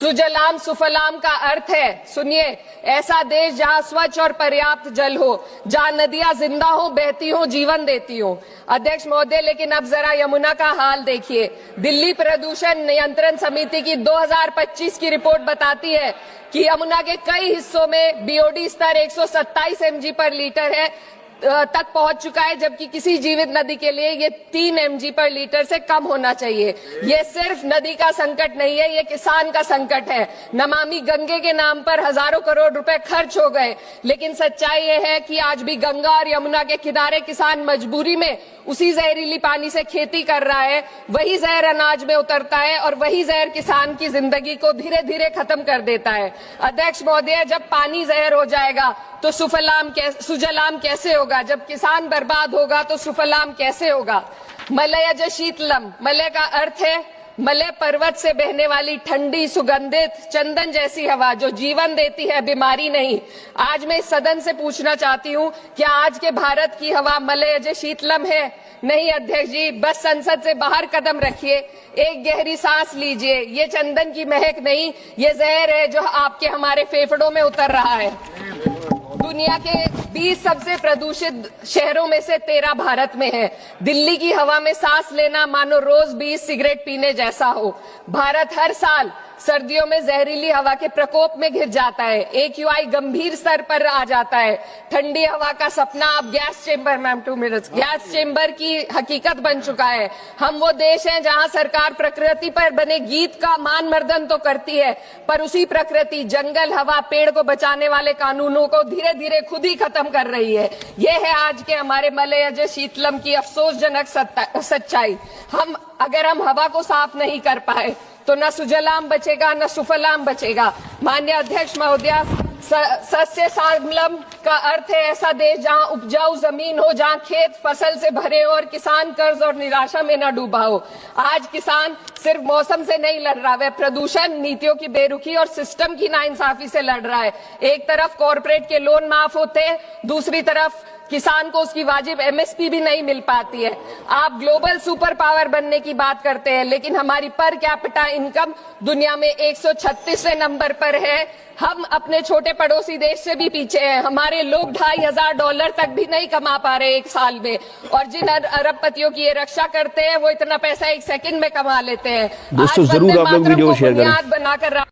सुजलाम सुफलाम का अर्थ है, सुनिए, ऐसा देश जहां स्वच्छ और पर्याप्त जल हो, जहां नदियां जिंदा हो, बहती हो, जीवन देती हो। अध्यक्ष महोदय, लेकिन अब जरा यमुना का हाल देखिए। दिल्ली प्रदूषण नियंत्रण समिति की 2025 की रिपोर्ट बताती है कि यमुना के कई हिस्सों में बीओडी स्तर 127 mg पर लीटर है तक पहुंच चुका है, जबकि किसी जीवित नदी के लिए ये 3 mg पर लीटर से कम होना चाहिए। ये सिर्फ नदी का संकट नहीं है, ये किसान का संकट है। नमामि गंगे के नाम पर हजारों करोड़ रुपए खर्च हो गए, लेकिन सच्चाई ये है कि आज भी गंगा और यमुना के किनारे किसान मजबूरी में उसी जहरीली पानी से खेती कर रहा है। वही जहर अनाज में उतरता है और वही जहर किसान की जिंदगी को धीरे धीरे खत्म कर देता है। अध्यक्ष महोदय, जब पानी जहर हो जाएगा तो सुजलाम कैसे होगा? जब किसान बर्बाद होगा तो सुफलाम कैसे होगा? मलयज शीतलम, मलय का अर्थ है मलय पर्वत से बहने वाली ठंडी सुगंधित चंदन जैसी हवा जो जीवन देती है, बीमारी नहीं। आज मैं इस सदन से पूछना चाहती हूँ, क्या आज के भारत की हवा मलयज शीतलम है? नहीं अध्यक्ष जी, बस संसद से बाहर कदम रखिए, एक गहरी सांस लीजिए। ये चंदन की महक नहीं, ये जहर है जो आपके हमारे फेफड़ों में उतर रहा है। दुनिया के 20 सबसे प्रदूषित शहरों में से 13 भारत में है। दिल्ली की हवा में सांस लेना मानो रोज 20 सिगरेट पीने जैसा हो। भारत हर साल सर्दियों में जहरीली हवा के प्रकोप में घिर जाता है। AQI गंभीर स्तर पर आ जाता है। ठंडी हवा का सपना अब गैस चेंबर की हकीकत बन चुका है। हम वो देश हैं जहां सरकार प्रकृति पर बने गीत का मान मर्दन तो करती है, पर उसी प्रकृति, जंगल, हवा, पेड़ को बचाने वाले कानूनों को धीरे धीरे खुद ही खत्म कर रही है। ये है आज के हमारे मलयज शीतलम की अफसोसजनक सच्चाई। अगर हम हवा को साफ नहीं कर पाए तो न सुजलाम बचेगा न सुफलाम बचेगा। माननीय अध्यक्ष महोदय, सस्य श्यामलम का अर्थ है ऐसा देश जहां उपजाऊ जमीन हो, जहां खेत फसल से भरे हो और किसान कर्ज और निराशा में न डूबा हो। आज किसान सिर्फ मौसम से नहीं लड़ रहा, वह प्रदूषण, नीतियों की बेरुखी और सिस्टम की नाइंसाफी से लड़ रहा है। एक तरफ कॉर्पोरेट के लोन माफ होते हैं, दूसरी तरफ किसान को उसकी वाजिब MSP भी नहीं मिल पाती है। आप ग्लोबल सुपर पावर बनने की बात करते हैं, लेकिन हमारी पर कैपिटा इनकम दुनिया में 136वें नंबर पर है। हम अपने छोटे पड़ोसी देश से भी पीछे हैं। हमारे लोग $2500 तक भी नहीं कमा पा रहे एक साल में, और जिन अरबपतियों की ये रक्षा करते हैं वो इतना पैसा एक सेकंड में कमा लेते हैं। दोस्तों, जरूर आप लोग वीडियो शेयर करें। बनाकर